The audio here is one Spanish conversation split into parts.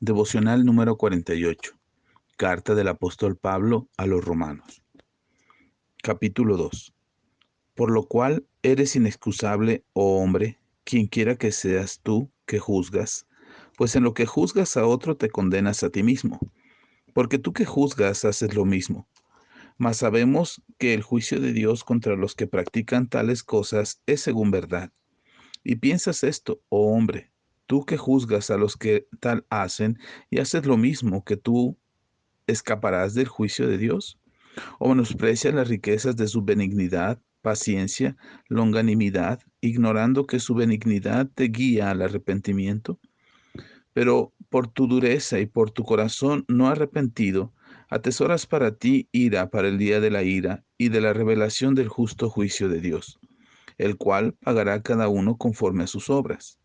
Devocional número 48. Carta del apóstol Pablo a los Romanos. Capítulo 2. Por lo cual eres inexcusable, oh hombre, quien quiera que seas tú que juzgas, pues en lo que juzgas a otro te condenas a ti mismo, porque tú que juzgas haces lo mismo. Mas sabemos que el juicio de Dios contra los que practican tales cosas es según verdad. Y piensas esto, oh hombre, tú que juzgas a los que tal hacen y haces lo mismo, que tú escaparás del juicio de Dios. ¿O menosprecias las riquezas de su benignidad, paciencia, longanimidad, ignorando que su benignidad te guía al arrepentimiento? Pero por tu dureza y por tu corazón no arrepentido, atesoras para ti ira para el día de la ira y de la revelación del justo juicio de Dios, el cual pagará a cada uno conforme a sus obras.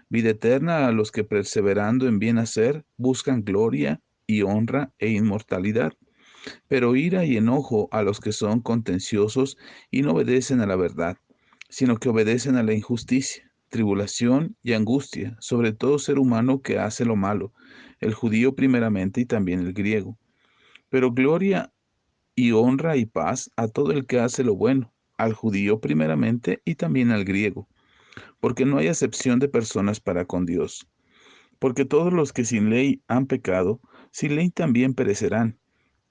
Vida eterna a los que perseverando en bien hacer buscan gloria y honra e inmortalidad, pero ira y enojo a los que son contenciosos y no obedecen a la verdad, sino que obedecen a la injusticia, tribulación y angustia sobre todo ser humano que hace lo malo, el judío primeramente y también el griego. Pero gloria y honra y paz a todo el que hace lo bueno, al judío primeramente y también al griego, porque no hay acepción de personas para con Dios. Porque todos los que sin ley han pecado, sin ley también perecerán.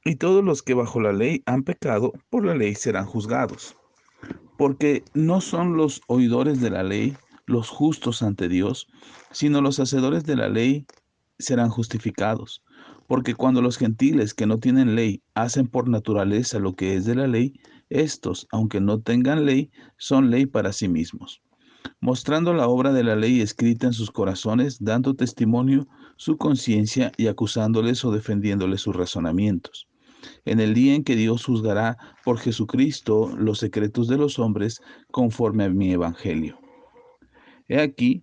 Y todos los que bajo la ley han pecado, por la ley serán juzgados. Porque no son los oidores de la ley los justos ante Dios, sino los hacedores de la ley serán justificados. Porque cuando los gentiles que no tienen ley hacen por naturaleza lo que es de la ley, éstos, aunque no tengan ley, son ley para sí mismos, mostrando la obra de la ley escrita en sus corazones, dando testimonio su conciencia y acusándoles o defendiéndoles sus razonamientos en el día en que Dios juzgará por Jesucristo los secretos de los hombres conforme a mi evangelio. He aquí,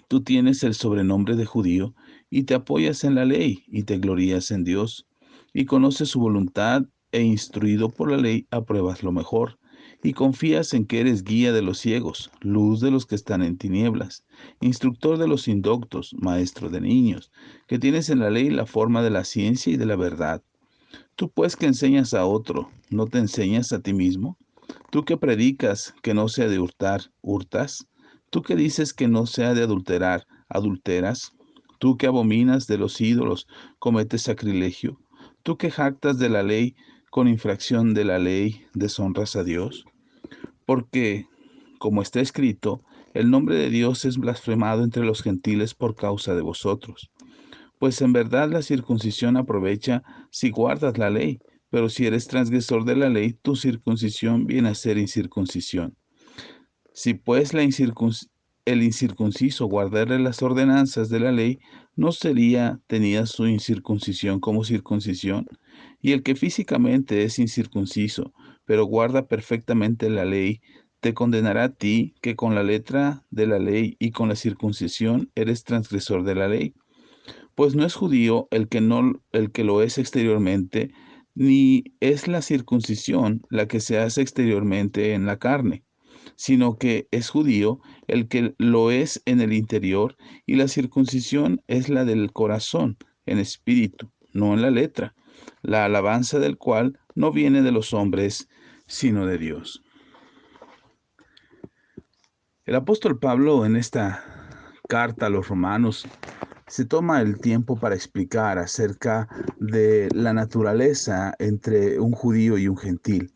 tú tienes el sobrenombre de judío y te apoyas en la ley y te glorías en Dios y conoces su voluntad e instruido por la ley apruebas lo mejor y confías en que eres guía de los ciegos, luz de los que están en tinieblas, instructor de los indoctos, maestro de niños, que tienes en la ley la forma de la ciencia y de la verdad. Tú pues que enseñas a otro, ¿no te enseñas a ti mismo? Tú que predicas que no sea de hurtar, ¿hurtas? Tú que dices que no sea de adulterar, ¿adulteras? Tú que abominas de los ídolos, ¿cometes sacrilegio? Tú que jactas de la ley, con infracción de la ley, deshonras a Dios. Porque, como está escrito, el nombre de Dios es blasfemado entre los gentiles por causa de vosotros. Pues en verdad la circuncisión aprovecha si guardas la ley, pero si eres transgresor de la ley, tu circuncisión viene a ser incircuncisión. Si pues el incircunciso guardare las ordenanzas de la ley, no sería tenida su incircuncisión como circuncisión. Y el que físicamente es incircunciso, pero guarda perfectamente la ley, te condenará a ti que con la letra de la ley y con la circuncisión eres transgresor de la ley. Pues no es judío el que lo es exteriormente, ni es la circuncisión la que se hace exteriormente en la carne, sino que es judío el que lo es en el interior, y la circuncisión es la del corazón, en espíritu, no en la letra, la alabanza del cual no viene de los hombres, sino de Dios. El apóstol Pablo en esta carta a los romanos se toma el tiempo para explicar acerca de la naturaleza entre un judío y un gentil.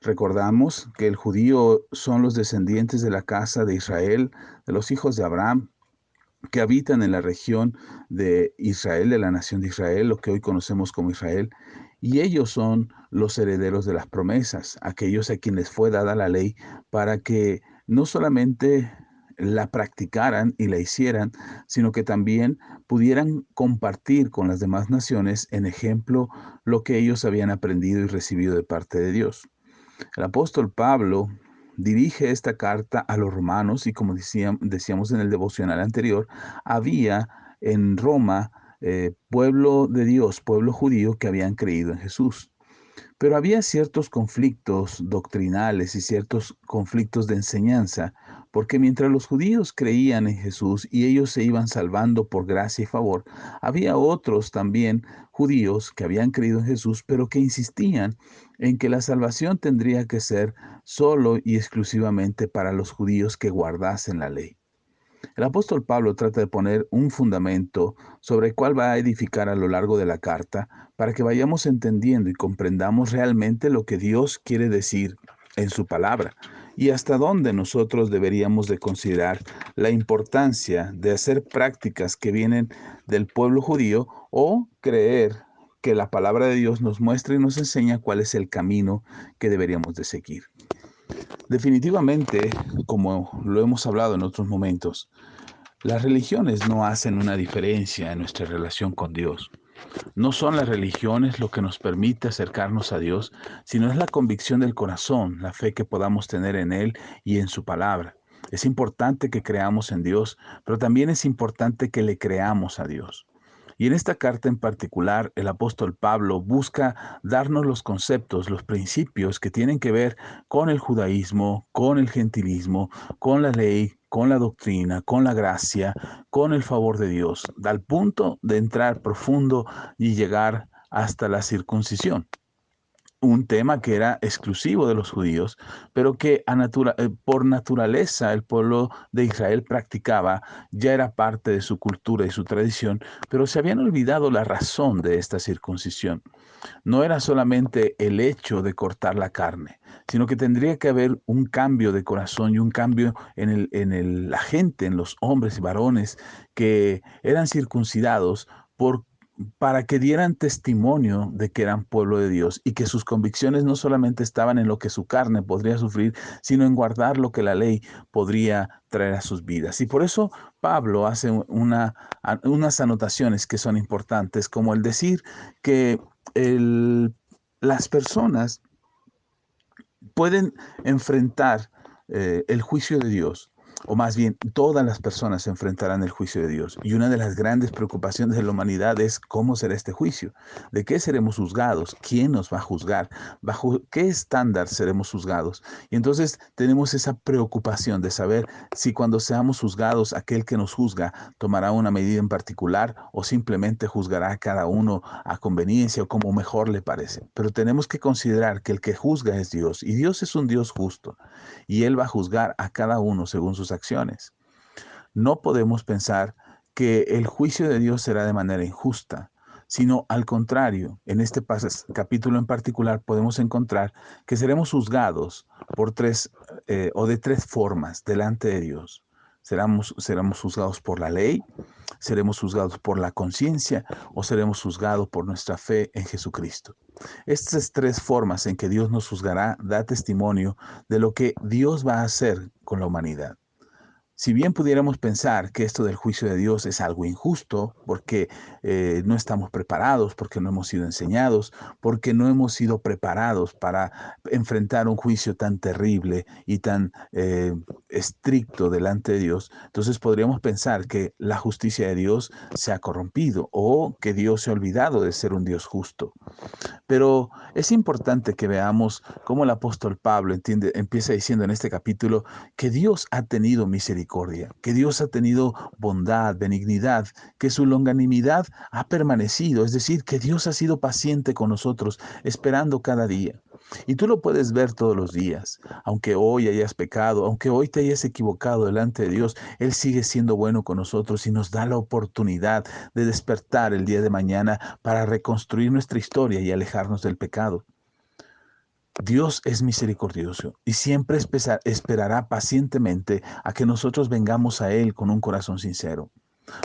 Recordamos que el judío son los descendientes de la casa de Israel, de los hijos de Abraham, que habitan en la región de Israel, de la nación de Israel, lo que hoy conocemos como Israel, y ellos son los herederos de las promesas, aquellos a quienes fue dada la ley para que no solamente la practicaran y la hicieran, sino que también pudieran compartir con las demás naciones en ejemplo lo que ellos habían aprendido y recibido de parte de Dios. El apóstol Pablo dirige esta carta a los romanos y como decíamos en el devocional anterior, había en Roma pueblo de Dios, pueblo judío que habían creído en Jesús. Pero había ciertos conflictos doctrinales y ciertos conflictos de enseñanza porque mientras los judíos creían en Jesús y ellos se iban salvando por gracia y favor, había otros también judíos que habían creído en Jesús, pero que insistían en que la salvación tendría que ser solo y exclusivamente para los judíos que guardasen la ley. El apóstol Pablo trata de poner un fundamento sobre el cual va a edificar a lo largo de la carta para que vayamos entendiendo y comprendamos realmente lo que Dios quiere decir en su palabra y hasta dónde nosotros deberíamos de considerar la importancia de hacer prácticas que vienen del pueblo judío o creer que la palabra de Dios nos muestra y nos enseña cuál es el camino que deberíamos de seguir. Definitivamente, como lo hemos hablado en otros momentos, las religiones no hacen una diferencia en nuestra relación con Dios. No son las religiones lo que nos permite acercarnos a Dios, sino es la convicción del corazón, la fe que podamos tener en Él y en su palabra. Es importante que creamos en Dios, pero también es importante que le creamos a Dios. Y en esta carta en particular, el apóstol Pablo busca darnos los conceptos, los principios que tienen que ver con el judaísmo, con el gentilismo, con la ley, con la doctrina, con la gracia, con el favor de Dios, al punto de entrar profundo y llegar hasta la circuncisión, un tema que era exclusivo de los judíos, pero que por naturaleza el pueblo de Israel practicaba, ya era parte de su cultura y su tradición, pero se habían olvidado la razón de esta circuncisión. No era solamente el hecho de cortar la carne, sino que tendría que haber un cambio de corazón y un cambio la gente, en los hombres y varones que eran circuncidados para que dieran testimonio de que eran pueblo de Dios y que sus convicciones no solamente estaban en lo que su carne podría sufrir, sino en guardar lo que la ley podría traer a sus vidas. Y por eso Pablo hace unas anotaciones que son importantes, como el decir que las personas pueden enfrentar el juicio de Dios, o más bien todas las personas enfrentarán el juicio de Dios. Y una de las grandes preocupaciones de la humanidad es cómo será este juicio, de qué seremos juzgados, quién nos va a juzgar, bajo qué estándar seremos juzgados. Y entonces tenemos esa preocupación de saber si cuando seamos juzgados, aquel que nos juzga tomará una medida en particular o simplemente juzgará a cada uno a conveniencia o como mejor le parece. Pero tenemos que considerar que el que juzga es Dios y Dios es un Dios justo y Él va a juzgar a cada uno según sus acciones. No podemos pensar que el juicio de Dios será de manera injusta, sino al contrario. En este capítulo en particular podemos encontrar que seremos juzgados por de tres formas delante de Dios. Seremos juzgados por la ley, seremos juzgados por la conciencia o seremos juzgados por nuestra fe en Jesucristo. Estas tres formas en que Dios nos juzgará da testimonio de lo que Dios va a hacer con la humanidad. Si bien pudiéramos pensar que esto del juicio de Dios es algo injusto, porque no estamos preparados, porque no hemos sido enseñados, porque no hemos sido preparados para enfrentar un juicio tan terrible y tan estricto delante de Dios, entonces podríamos pensar que la justicia de Dios se ha corrompido o que Dios se ha olvidado de ser un Dios justo. Pero es importante que veamos cómo el apóstol Pablo empieza diciendo en este capítulo que Dios ha tenido misericordia, que Dios ha tenido bondad, benignidad, que su longanimidad ha permanecido, es decir, que Dios ha sido paciente con nosotros, esperando cada día. Y tú lo puedes ver todos los días, aunque hoy hayas pecado, aunque hoy te hayas equivocado delante de Dios, Él sigue siendo bueno con nosotros y nos da la oportunidad de despertar el día de mañana para reconstruir nuestra historia y alejarnos del pecado. Dios es misericordioso y siempre esperará pacientemente a que nosotros vengamos a Él con un corazón sincero.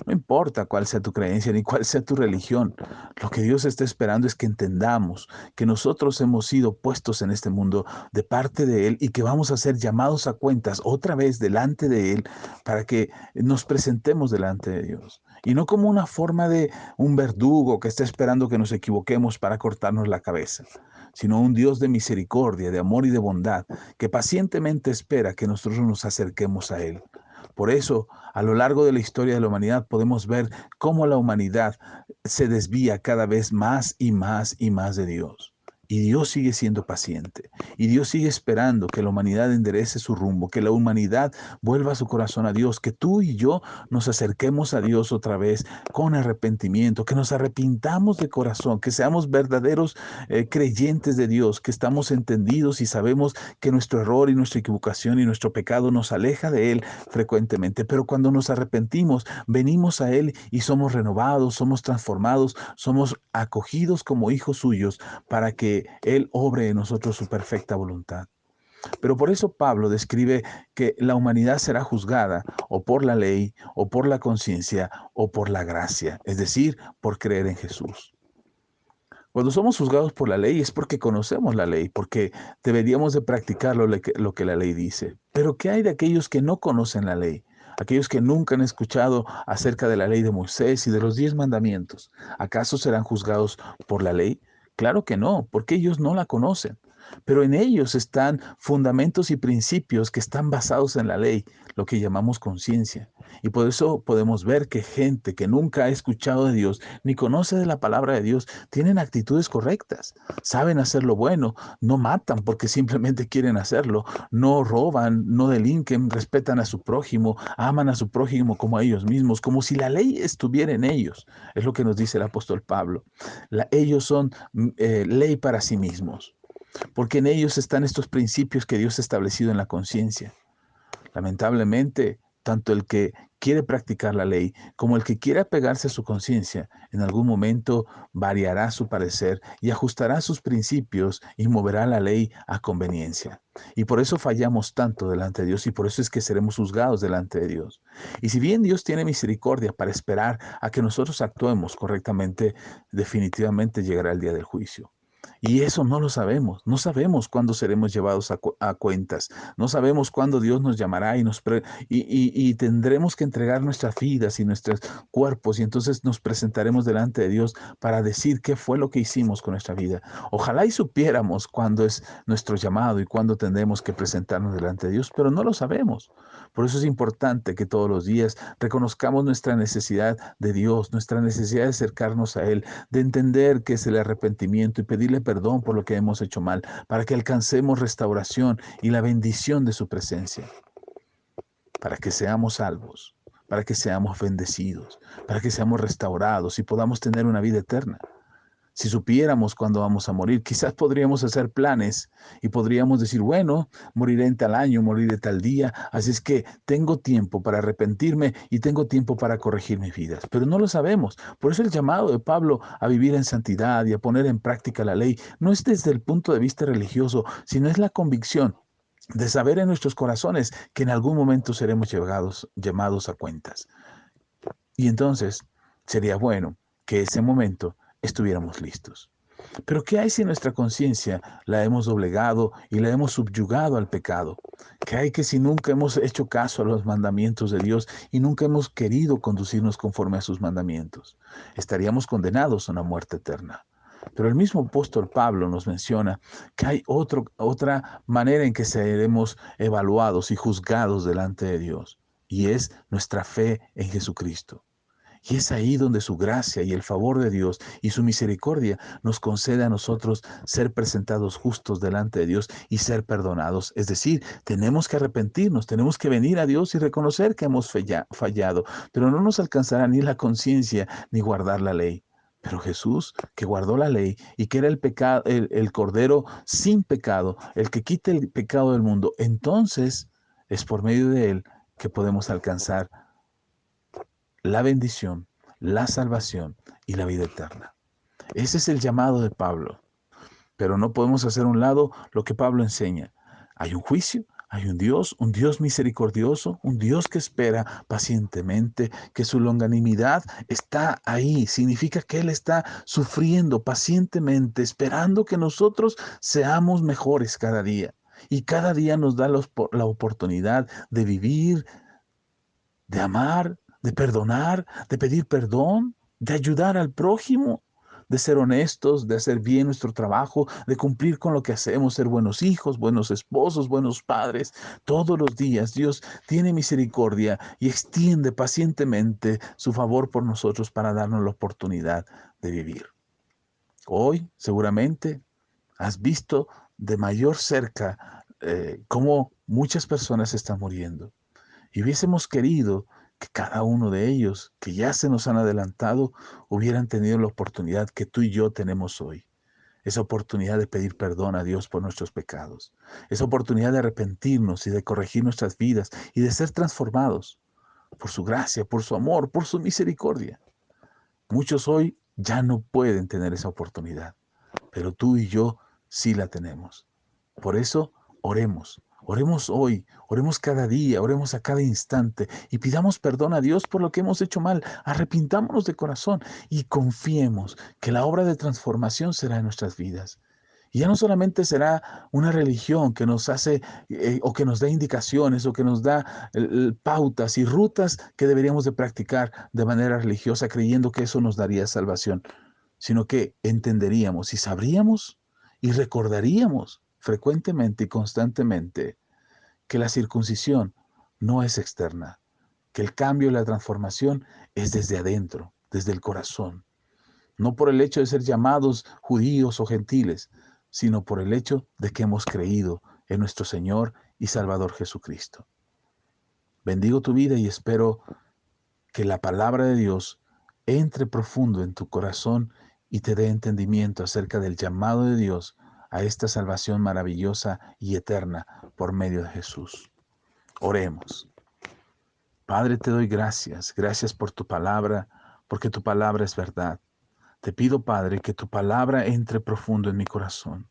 No importa cuál sea tu creencia ni cuál sea tu religión, lo que Dios está esperando es que entendamos que nosotros hemos sido puestos en este mundo de parte de Él y que vamos a ser llamados a cuentas otra vez delante de Él para que nos presentemos delante de Dios. Y no como una forma de un verdugo que está esperando que nos equivoquemos para cortarnos la cabeza, sino un Dios de misericordia, de amor y de bondad, que pacientemente espera que nosotros nos acerquemos a Él. Por eso, a lo largo de la historia de la humanidad podemos ver cómo la humanidad se desvía cada vez más y más y más de Dios. Y Dios sigue siendo paciente. Y Dios sigue esperando que la humanidad enderece su rumbo, que la humanidad vuelva su corazón a Dios, que tú y yo nos acerquemos a Dios otra vez con arrepentimiento, que nos arrepintamos de corazón, que seamos verdaderos creyentes de Dios, que estamos entendidos y sabemos que nuestro error y nuestra equivocación y nuestro pecado nos aleja de Él frecuentemente. Pero cuando nos arrepentimos, venimos a Él y somos renovados, somos transformados, somos acogidos como hijos suyos para que Él obre en nosotros su perfecta voluntad. Pero por eso Pablo describe que la humanidad será juzgada o por la ley, o por la conciencia, o por la gracia, es decir, por creer en Jesús. Cuando somos juzgados por la ley es porque conocemos la ley, porque deberíamos de practicar lo que la ley dice. Pero ¿qué hay de aquellos que no conocen la ley? Aquellos que nunca han escuchado acerca de la ley de Moisés y de los 10 mandamientos. ¿Acaso serán juzgados por la ley? Claro que no, porque ellos no la conocen. Pero en ellos están fundamentos y principios que están basados en la ley, lo que llamamos conciencia. Y por eso podemos ver que gente que nunca ha escuchado de Dios ni conoce de la palabra de Dios tienen actitudes correctas, saben hacer lo bueno, no matan porque simplemente quieren hacerlo, no roban, no delinquen, respetan a su prójimo, aman a su prójimo como a ellos mismos, como si la ley estuviera en ellos. Es lo que nos dice el apóstol Pablo. Ellos son ley para sí mismos, porque en ellos están estos principios que Dios ha establecido en la conciencia. Lamentablemente, tanto el que quiere practicar la ley como el que quiere apegarse a su conciencia, en algún momento variará su parecer y ajustará sus principios y moverá la ley a conveniencia. Y por eso fallamos tanto delante de Dios y por eso es que seremos juzgados delante de Dios. Y si bien Dios tiene misericordia para esperar a que nosotros actuemos correctamente, definitivamente llegará el día del juicio. Y eso no lo sabemos. No sabemos cuándo seremos llevados a cuentas. No sabemos cuándo Dios nos llamará y tendremos que entregar nuestras vidas y nuestros cuerpos. Y entonces nos presentaremos delante de Dios para decir qué fue lo que hicimos con nuestra vida. Ojalá y supiéramos cuándo es nuestro llamado y cuándo tendremos que presentarnos delante de Dios, pero no lo sabemos. Por eso es importante que todos los días reconozcamos nuestra necesidad de Dios, nuestra necesidad de acercarnos a Él, de entender que es el arrepentimiento y pedirle perdón por lo que hemos hecho mal, para que alcancemos restauración y la bendición de su presencia, para que seamos salvos, para que seamos bendecidos, para que seamos restaurados y podamos tener una vida eterna. Si supiéramos cuándo vamos a morir, quizás podríamos hacer planes y podríamos decir, bueno, moriré en tal año, moriré tal día, así es que tengo tiempo para arrepentirme y tengo tiempo para corregir mis vidas, pero no lo sabemos. Por eso el llamado de Pablo a vivir en santidad y a poner en práctica la ley no es desde el punto de vista religioso, sino es la convicción de saber en nuestros corazones que en algún momento seremos llamados a cuentas. Y entonces sería bueno que ese momento estuviéramos listos. Pero ¿qué hay si nuestra conciencia la hemos doblegado y la hemos subyugado al pecado? ¿Qué hay que si nunca hemos hecho caso a los mandamientos de Dios y nunca hemos querido conducirnos conforme a sus mandamientos? Estaríamos condenados a una muerte eterna. Pero el mismo apóstol Pablo nos menciona que hay otra manera en que seremos evaluados y juzgados delante de Dios, y es nuestra fe en Jesucristo. Y es ahí donde su gracia y el favor de Dios y su misericordia nos concede a nosotros ser presentados justos delante de Dios y ser perdonados. Es decir, tenemos que arrepentirnos, tenemos que venir a Dios y reconocer que hemos fallado, pero no nos alcanzará ni la conciencia ni guardar la ley. Pero Jesús, que guardó la ley y que era el pecado, el Cordero sin pecado, el que quita el pecado del mundo, entonces es por medio de él que podemos alcanzar la bendición, la salvación y la vida eterna. Ese es el llamado de Pablo. Pero no podemos hacer a un lado lo que Pablo enseña. Hay un juicio, hay un Dios misericordioso, un Dios que espera pacientemente, que su longanimidad está ahí. Significa que Él está sufriendo pacientemente, esperando que nosotros seamos mejores cada día. Y cada día nos da la oportunidad de vivir, de amar, de perdonar, de pedir perdón, de ayudar al prójimo, de ser honestos, de hacer bien nuestro trabajo, de cumplir con lo que hacemos, ser buenos hijos, buenos esposos, buenos padres. Todos los días Dios tiene misericordia y extiende pacientemente su favor por nosotros para darnos la oportunidad de vivir. Hoy, seguramente, Has visto de mayor cerca cómo muchas personas están muriendo. Y hubiésemos querido que cada uno de ellos, que ya se nos han adelantado, hubieran tenido la oportunidad que tú y yo tenemos hoy. Esa oportunidad de pedir perdón a Dios por nuestros pecados. Esa oportunidad de arrepentirnos y de corregir nuestras vidas y de ser transformados por su gracia, por su amor, por su misericordia. Muchos hoy ya no pueden tener esa oportunidad, pero tú y yo sí la tenemos. Por eso, oremos. Oremos hoy, oremos cada día, oremos a cada instante y pidamos perdón a Dios por lo que hemos hecho mal. Arrepintámonos de corazón y confiemos que la obra de transformación será en nuestras vidas. Y ya no solamente será una religión que nos hace o que nos da indicaciones o que nos da pautas y rutas que deberíamos de practicar de manera religiosa creyendo que eso nos daría salvación, sino que entenderíamos y sabríamos y recordaríamos frecuentemente y constantemente que la circuncisión no es externa, que el cambio y la transformación es desde adentro, desde el corazón, no por el hecho de ser llamados judíos o gentiles, sino por el hecho de que hemos creído en nuestro Señor y Salvador Jesucristo. Bendigo tu vida y espero que la palabra de Dios entre profundo en tu corazón y te dé entendimiento acerca del llamado de Dios a esta salvación maravillosa y eterna por medio de Jesús. Oremos. Padre, te doy gracias. Gracias por tu palabra, porque tu palabra es verdad. Te pido, Padre, que tu palabra entre profundo en mi corazón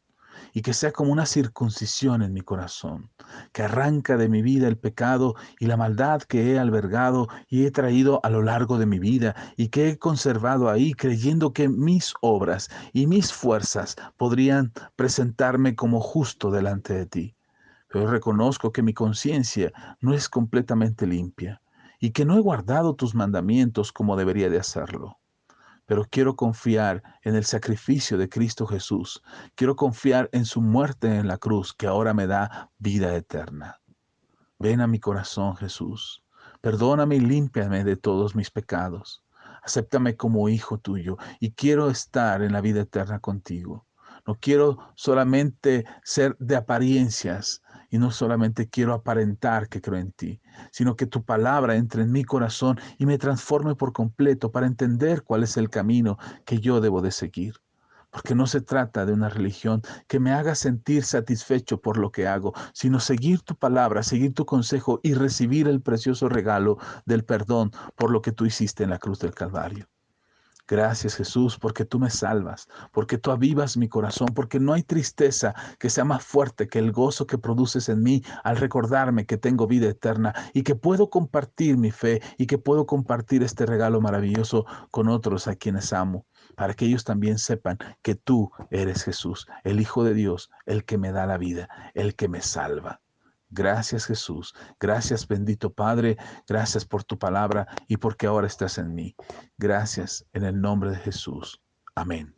y que sea como una circuncisión en mi corazón, que arranca de mi vida el pecado y la maldad que he albergado y he traído a lo largo de mi vida y que he conservado ahí creyendo que mis obras y mis fuerzas podrían presentarme como justo delante de ti. Pero reconozco que mi conciencia no es completamente limpia y que no he guardado tus mandamientos como debería de hacerlo. Pero quiero confiar en el sacrificio de Cristo Jesús. Quiero confiar en su muerte en la cruz que ahora me da vida eterna. Ven a mi corazón, Jesús. Perdóname y límpiame de todos mis pecados. Acéptame como hijo tuyo y quiero estar en la vida eterna contigo. No quiero solamente ser de apariencias y no solamente quiero aparentar que creo en ti, sino que tu palabra entre en mi corazón y me transforme por completo para entender cuál es el camino que yo debo de seguir. Porque no se trata de una religión que me haga sentir satisfecho por lo que hago, sino seguir tu palabra, seguir tu consejo y recibir el precioso regalo del perdón por lo que tú hiciste en la cruz del Calvario. Gracias, Jesús, porque tú me salvas, porque tú avivas mi corazón, porque no hay tristeza que sea más fuerte que el gozo que produces en mí al recordarme que tengo vida eterna y que puedo compartir mi fe y que puedo compartir este regalo maravilloso con otros a quienes amo, para que ellos también sepan que tú eres Jesús, el Hijo de Dios, el que me da la vida, el que me salva. Gracias, Jesús. Gracias, bendito Padre. Gracias por tu palabra y porque ahora estás en mí. Gracias en el nombre de Jesús. Amén.